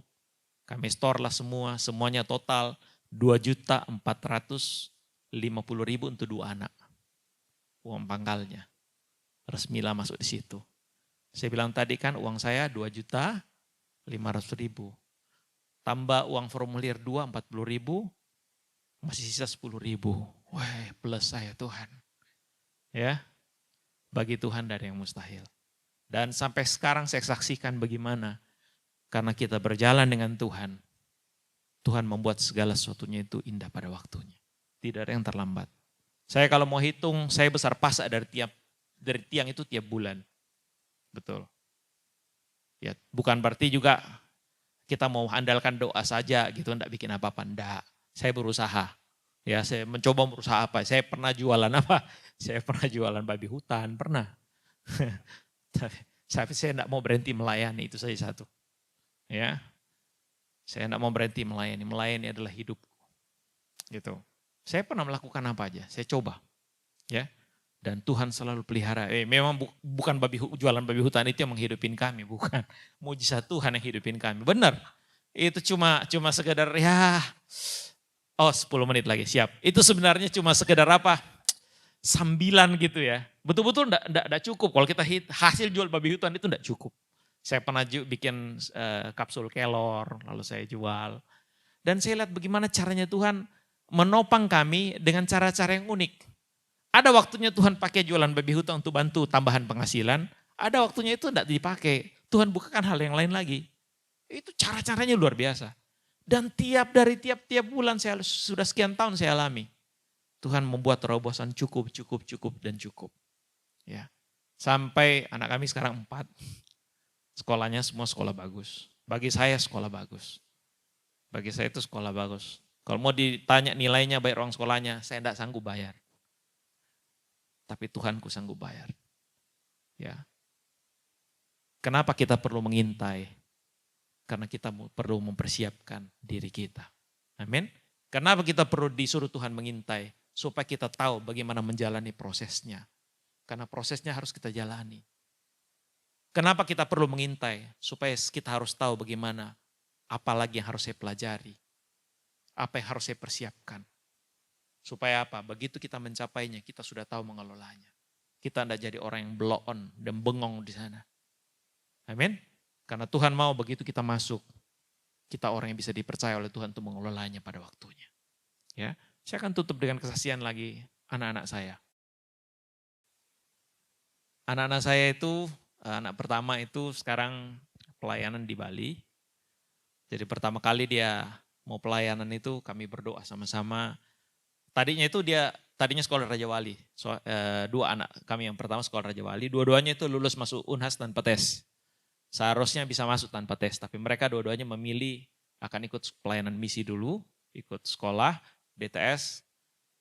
kami store lah semuanya total 2.450.000 untuk 2 anak. Uang pangkalnya, resmilah masuk di situ. Saya bilang tadi kan uang saya 2.500.000. Tambah uang formulir 2, 40.000. Masih sisa 10.000. Wah, plus saya Tuhan. Ya, bagi Tuhan dari yang mustahil. Dan sampai sekarang saya saksikan bagaimana. Karena kita berjalan dengan Tuhan. Tuhan membuat segala sesuatunya itu indah pada waktunya. Tidak ada yang terlambat. Saya kalau mau hitung, saya besar pasak dari tiang itu tiap bulan. Betul. Ya, bukan berarti juga kita mau andalkan doa saja gitu, enggak bikin apa-apa, enggak. Saya berusaha. Ya, saya mencoba berusaha apa? Saya pernah jualan apa? Saya pernah jualan babi hutan, pernah. Tapi saya enggak mau berhenti melayani, itu saja satu. Ya. Saya enggak mau berhenti melayani. Melayani adalah hidupku. Gitu. Saya pernah melakukan apa aja, saya coba. Ya. Dan Tuhan selalu pelihara. Memang bukan jualan babi hutan itu yang menghidupin kami, bukan. Mujizat Tuhan yang hidupin kami. Benar. Itu cuma sekedar 10 menit lagi, siap. Itu sebenarnya cuma sekedar apa? Sambilan gitu ya. Betul-betul enggak cukup. Kalau kita hasil jual babi hutan itu enggak cukup. Saya pernah bikin kapsul kelor, lalu saya jual. Dan saya lihat bagaimana caranya Tuhan menopang kami dengan cara-cara yang unik. Ada waktunya Tuhan pakai jualan babi hutan untuk bantu tambahan penghasilan. Ada waktunya itu tidak dipakai. Tuhan bukakan hal yang lain lagi. Itu cara-caranya luar biasa. Dan dari tiap bulan saya sudah sekian tahun saya alami. Tuhan membuat terobosan cukup. Ya. Sampai anak kami sekarang 4. Sekolahnya semua sekolah bagus. Bagi saya sekolah bagus. Bagi saya itu sekolah bagus. Kalau mau ditanya nilainya bayar uang sekolahnya, saya tidak sanggup bayar. Tapi Tuhanku sanggup bayar. Ya. Kenapa kita perlu mengintai? Karena kita perlu mempersiapkan diri kita. Amin. Kenapa kita perlu disuruh Tuhan mengintai? Supaya kita tahu bagaimana menjalani prosesnya. Karena prosesnya harus kita jalani. Kenapa kita perlu mengintai? Supaya kita harus tahu bagaimana, apa lagi yang harus saya pelajari. Apa yang harus saya persiapkan. Supaya apa? Begitu kita mencapainya, kita sudah tahu mengelolanya. Kita tidak jadi orang yang blow on dan bengong di sana. Amin. Karena Tuhan mau begitu kita masuk, kita orang yang bisa dipercaya oleh Tuhan untuk mengelolanya pada waktunya. Ya, saya akan tutup dengan kesaksian lagi anak-anak saya. Anak-anak saya itu, anak pertama itu sekarang pelayanan di Bali. Jadi pertama kali dia mau pelayanan itu kami berdoa sama-sama. Tadinya sekolah Raja Wali. Dua anak kami yang pertama sekolah Raja Wali. Dua-duanya itu lulus masuk Unhas tanpa tes. Seharusnya bisa masuk tanpa tes. Tapi mereka dua-duanya memilih akan ikut pelayanan misi dulu. Ikut sekolah, DTS.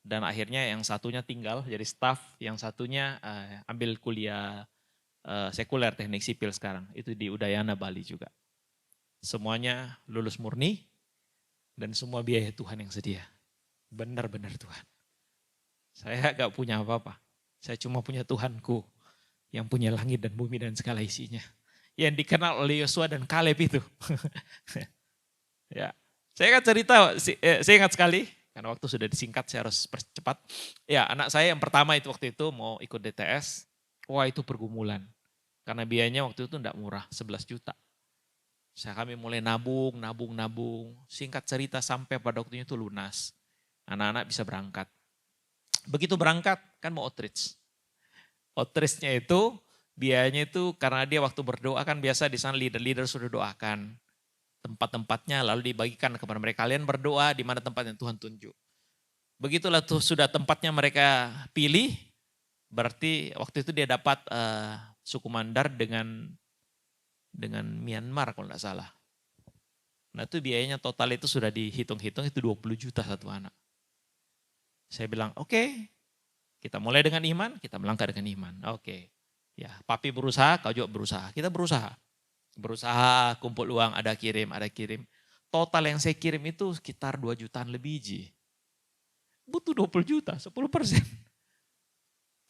Dan akhirnya yang satunya tinggal jadi staff. Yang satunya ambil kuliah sekuler teknik sipil sekarang. Itu di Udayana Bali juga. Semuanya lulus murni. Dan semua biaya Tuhan yang sedia. Benar-benar Tuhan. Saya gak punya apa-apa. Saya cuma punya Tuhanku yang punya langit dan bumi dan segala isinya. Yang dikenal oleh Yosua dan Kaleb itu. Ya, saya akan cerita, saya ingat sekali, karena waktu sudah disingkat saya harus percepat. Ya, anak saya yang pertama itu waktu itu mau ikut DTS. Wah itu pergumulan. Karena biayanya waktu itu enggak murah, 11 juta. Kami mulai nabung. Singkat cerita sampai pada waktunya itu lunas. Anak-anak bisa berangkat. Begitu berangkat kan mau outreach. Outreachnya itu biayanya itu karena dia waktu berdoa kan biasa di sana leader-leader sudah doakan. Tempat-tempatnya lalu dibagikan kepada mereka. Kalian berdoa di mana tempat yang Tuhan tunjuk. Begitulah tuh sudah tempatnya mereka pilih. Berarti waktu itu dia dapat suku Mandar dengan Myanmar kalau tidak salah. Nah itu biayanya total itu sudah dihitung-hitung itu 20 juta satu anak. Saya bilang oke, kita mulai dengan iman, kita melangkah dengan iman. Oke, ya papi berusaha, kau juga berusaha. Kita berusaha. Berusaha kumpul uang, ada kirim. Total yang saya kirim itu sekitar 2 jutaan lebih ji. Butuh 20 juta, 10%.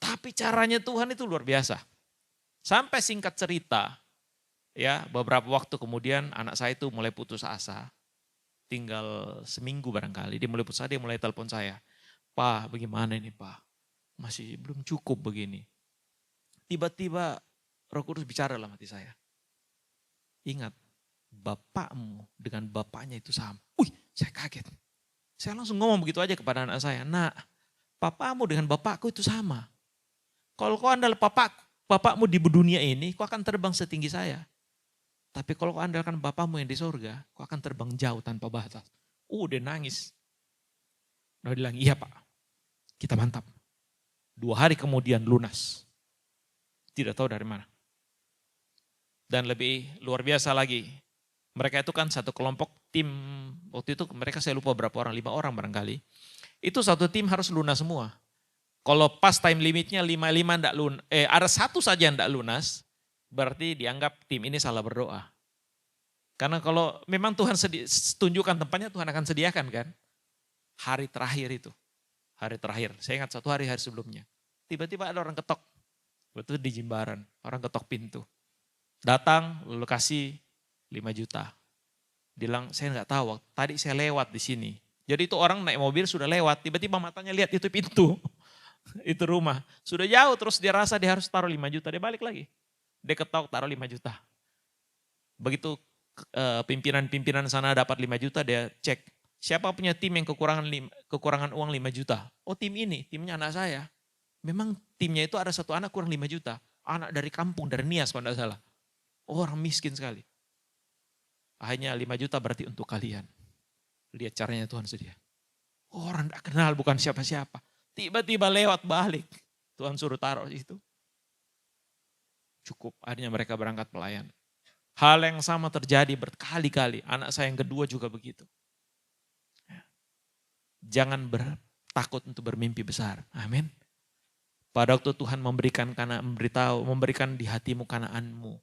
Tapi caranya Tuhan itu luar biasa. Sampai singkat cerita, ya beberapa waktu kemudian anak saya itu mulai putus asa. Tinggal seminggu barangkali, dia mulai putus asa, dia mulai telepon saya. Pak, bagaimana ini Pak? Masih belum cukup begini. Tiba-tiba Roh Kudus bicara dalam hati saya. Ingat, bapakmu dengan bapaknya itu sama. Saya kaget. Saya langsung ngomong begitu aja kepada anak saya. Nak, papamu dengan bapakku itu sama. Kalau kau andal bapakmu di dunia ini, kau akan terbang setinggi saya. Tapi kalau kau andalkan bapakmu yang di surga, kau akan terbang jauh tanpa batas. Dia nangis. Dia bilang, iya Pak, kita mantap. 2 hari kemudian lunas. Tidak tahu dari mana. Dan lebih luar biasa lagi, mereka itu kan satu kelompok tim, waktu itu mereka saya lupa berapa orang, 5 orang barangkali. Itu satu tim harus lunas semua. Kalau pas time limitnya 5 enggak lunas, ada satu saja yang enggak lunas, berarti dianggap tim ini salah berdoa. Karena kalau memang Tuhan tunjukkan tempatnya, Tuhan akan sediakan kan. Hari terakhir itu, hari terakhir, saya ingat satu hari sebelumnya. Tiba-tiba ada orang ketok, betul di Jimbaran, orang ketok pintu. Datang, lalu kasih 5 juta. Bilang, saya nggak tahu, tadi saya lewat di sini. Jadi itu orang naik mobil sudah lewat, tiba-tiba matanya lihat itu pintu. Itu rumah. Sudah jauh, terus dia rasa dia harus taruh 5 juta, dia balik lagi. Dia ketok, taruh 5 juta. Begitu pimpinan sana dapat 5 juta, dia cek. Siapa punya tim yang kekurangan uang 5 juta? Oh tim ini, timnya anak saya. Memang timnya itu ada satu anak kurang 5 juta. Anak dari kampung, dari Nias kalau tidak salah. Orang miskin sekali. Akhirnya 5 juta berarti untuk kalian. Lihat caranya Tuhan sedia. Orang tidak kenal, bukan siapa-siapa. Tiba-tiba lewat balik. Tuhan suruh taruh di situ. Cukup, akhirnya mereka berangkat pelayan. Hal yang sama terjadi berkali-kali. Anak saya yang kedua juga begitu. Jangan takut untuk bermimpi besar. Amin. Pada waktu Tuhan memberikan di hatimu Kanaanmu.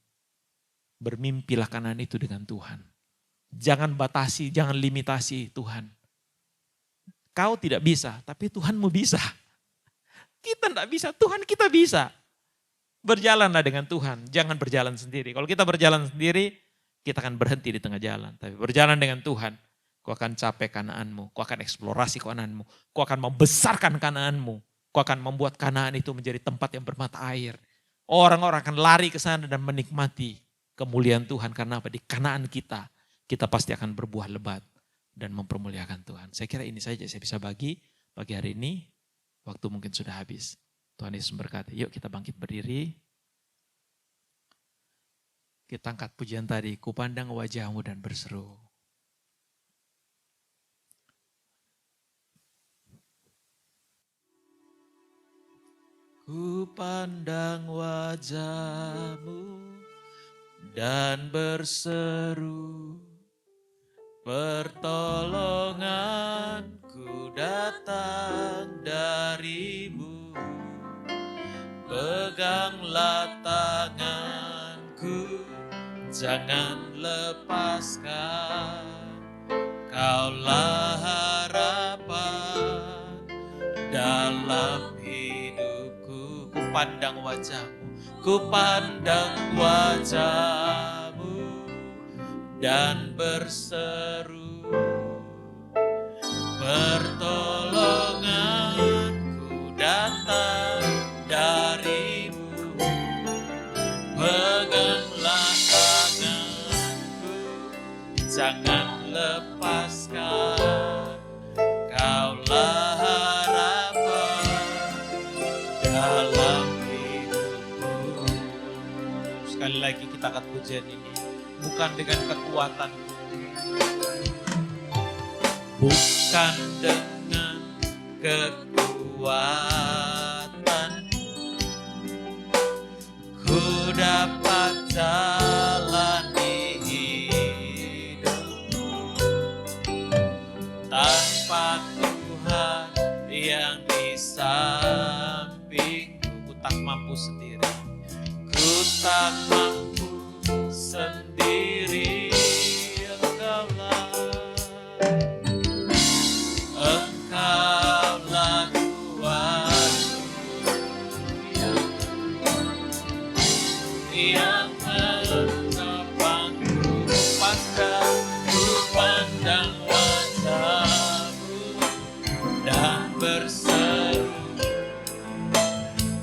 Bermimpilah Kanaan itu dengan Tuhan. Jangan batasi, jangan limitasi Tuhan. Kau tidak bisa, tapi Tuhanmu bisa. Kita tidak bisa, Tuhan kita bisa. Berjalanlah dengan Tuhan, jangan berjalan sendiri. Kalau kita berjalan sendiri, kita akan berhenti di tengah jalan. Tapi berjalan dengan Tuhan, kau akan capai Kanaanmu, kau akan eksplorasi Kanaanmu, kau akan membesarkan Kanaanmu, kau akan membuat Kanaan itu menjadi tempat yang bermata air. Orang-orang akan lari ke sana dan menikmati kemuliaan Tuhan. Karena apa? Di Kanaan kita pasti akan berbuah lebat dan mempermuliakan Tuhan. Saya kira ini saja saya bisa bagi pagi hari ini. Waktu mungkin sudah habis. Tuhan Yesus memberkati. Yuk kita bangkit berdiri. Kita angkat pujian tadi. Kupandang wajahmu dan berseru. Kupandang wajahmu dan berseru. Pertolonganku datang darimu. Peganglah tanganku, jangan lepaskan. Kaulah harapan dalam hidupku. Kupandang wajahmu, kupandang wajahmu dan berseru. Pertolonganku datang darimu. Peganglah tanganku, jangan lepaskan. Kaulah harapan dalam hidupku. Sekali lagi kita akan pujian ini. Bukan dengan kekuatanku, bukan dengan kekuatanku, ku dapat jalani hidupku. Tanpa Tuhan yang di sampingku, ku tak mampu sendiri, ku tak mampu sendiri. Engkaulah Tuhanku yang menopangku. Kupandang wajahmu dan berseru.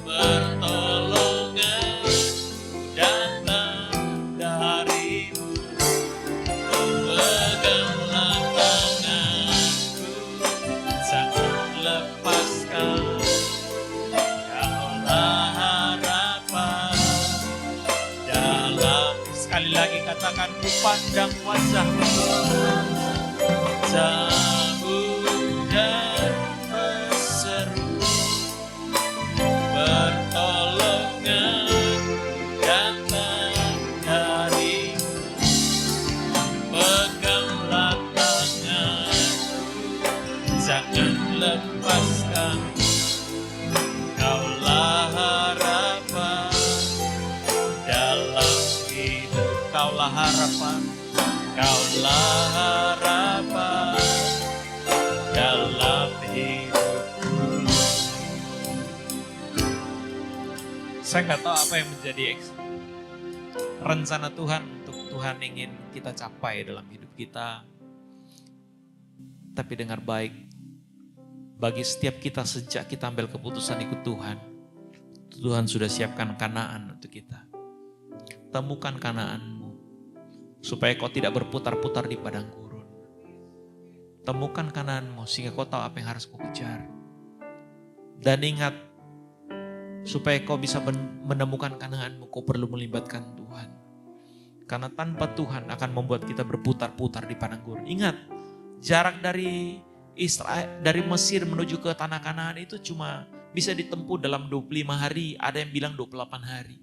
Pertolonganku datang darimu. Peganglah tanganku, jangan lepaskan. Kaulah harapan dalam. Sekali lagi katakan, kupandang wajahmu, sambut dan berseru, pertolongan datang darimu, peganglah tanganku, jangan lepaskan, kaulah harapan dalam hidup, kaulah harapan, kaulah harapan dalam hidupku. Saya nggak tahu apa yang menjadi rencana Tuhan untuk Tuhan ingin kita capai dalam hidup kita. Tapi dengar baik, bagi setiap kita sejak kita ambil keputusan ikut Tuhan, Tuhan sudah siapkan Kanaan untuk kita. Temukan Kanaanmu, supaya kau tidak berputar-putar di padang gurun. Temukan Kanaanmu, sehingga kau tahu apa yang harus kau kejar. Dan ingat, supaya kau bisa menemukan Kanaanmu, kau perlu melibatkan Tuhan. Karena tanpa Tuhan akan membuat kita berputar-putar di padang gurun. Ingat, jarak dari Israel, dari Mesir menuju ke tanah Kanaan itu cuma bisa ditempuh dalam 25 hari, ada yang bilang 28 hari.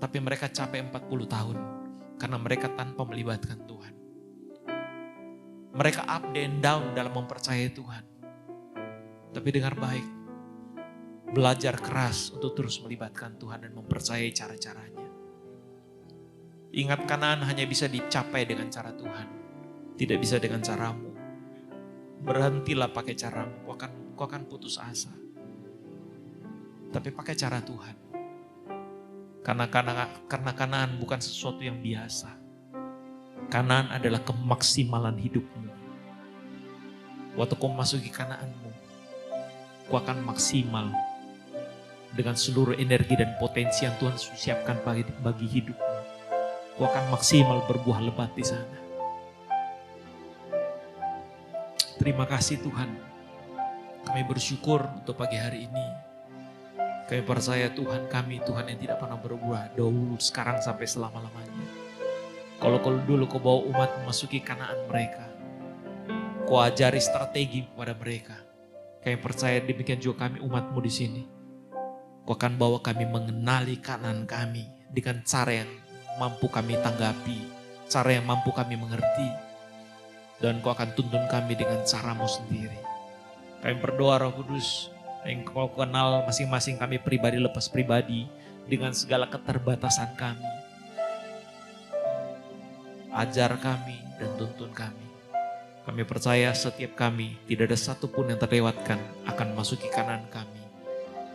Tapi mereka capai 40 tahun karena mereka tanpa melibatkan Tuhan. Mereka up dan down dalam mempercayai Tuhan. Tapi dengar baik, belajar keras untuk terus melibatkan Tuhan dan mempercayai cara-caranya. Ingat, Kanaan hanya bisa dicapai dengan cara Tuhan, tidak bisa dengan caramu. Berhentilah pakai caramu, kau akan putus asa. Tapi pakai cara Tuhan. Karena Kanaan bukan sesuatu yang biasa. Kanaan adalah kemaksimalan hidupmu. Waktu kau masuki Kanaanmu, kau akan maksimal dengan seluruh energi dan potensi yang Tuhan siapkan bagi hidupmu. Kau akan maksimal berbuah lebat di sana. Terima kasih Tuhan. Kami bersyukur untuk pagi hari ini. Kami percaya Tuhan kami, Tuhan yang tidak pernah berubah dahulu, sekarang sampai selama-lamanya. Kalau dulu kau bawa umat memasuki Kanaan mereka, kau ajari strategi kepada mereka. Kami percaya demikian juga kami umatmu di sini. Kau akan bawa kami mengenali Kanaan kami dengan cara yang mampu kami tanggapi, cara yang mampu kami mengerti. Dan kau akan tuntun kami dengan caramu sendiri. Kami berdoa Roh Kudus, yang kau kenal masing-masing kami pribadi lepas pribadi dengan segala keterbatasan kami. Ajar kami dan tuntun kami. Kami percaya setiap kami tidak ada satupun yang terlewatkan akan masuki Kanaan kami.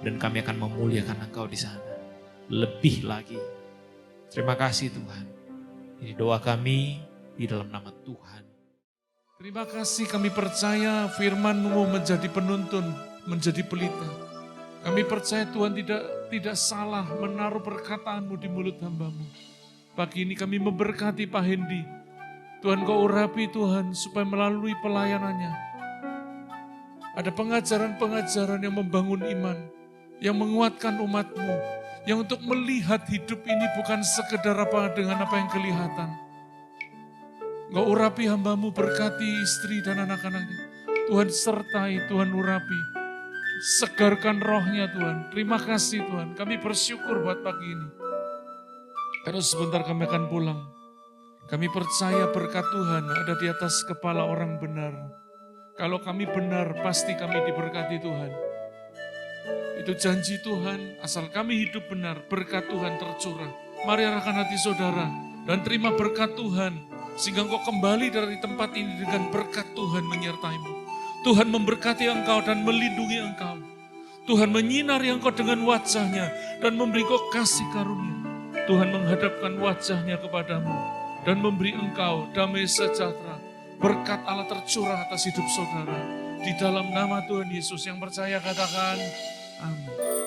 Dan kami akan memuliakan Engkau di sana. Lebih lagi. Terima kasih Tuhan. Ini doa kami di dalam nama Tuhan. Terima kasih, kami percaya firman-Mu menjadi penuntun, menjadi pelita. Kami percaya Tuhan tidak salah menaruh perkataan-Mu di mulut hamba-Mu. Pagi ini kami memberkati Pak Hendi. Tuhan Kau urapi Tuhan supaya melalui pelayanannya. Ada pengajaran-pengajaran yang membangun iman, yang menguatkan umat-Mu, yang untuk melihat hidup ini bukan sekedar dengan apa yang kelihatan. Engkau urapi hamba-Mu, berkati istri dan anak-anaknya. Tuhan sertai, Tuhan urapi. Segarkan rohnya Tuhan. Terima kasih Tuhan. Kami bersyukur buat pagi ini. Karena sebentar kami akan pulang. Kami percaya berkat Tuhan ada di atas kepala orang benar. Kalau kami benar, pasti kami diberkati Tuhan. Itu janji Tuhan, asal kami hidup benar, berkat Tuhan tercurah. Mari arahkan hati saudara dan terima berkat Tuhan. Sehingga engkau kembali dari tempat ini dengan berkat Tuhan menyertaimu. Tuhan memberkati engkau dan melindungi engkau. Tuhan menyinari engkau dengan wajahnya dan memberi engkau kasih karunia. Tuhan menghadapkan wajahnya kepadamu dan memberi engkau damai sejahtera. Berkat Allah tercurah atas hidup saudara. Di dalam nama Tuhan Yesus, yang percaya katakan amin.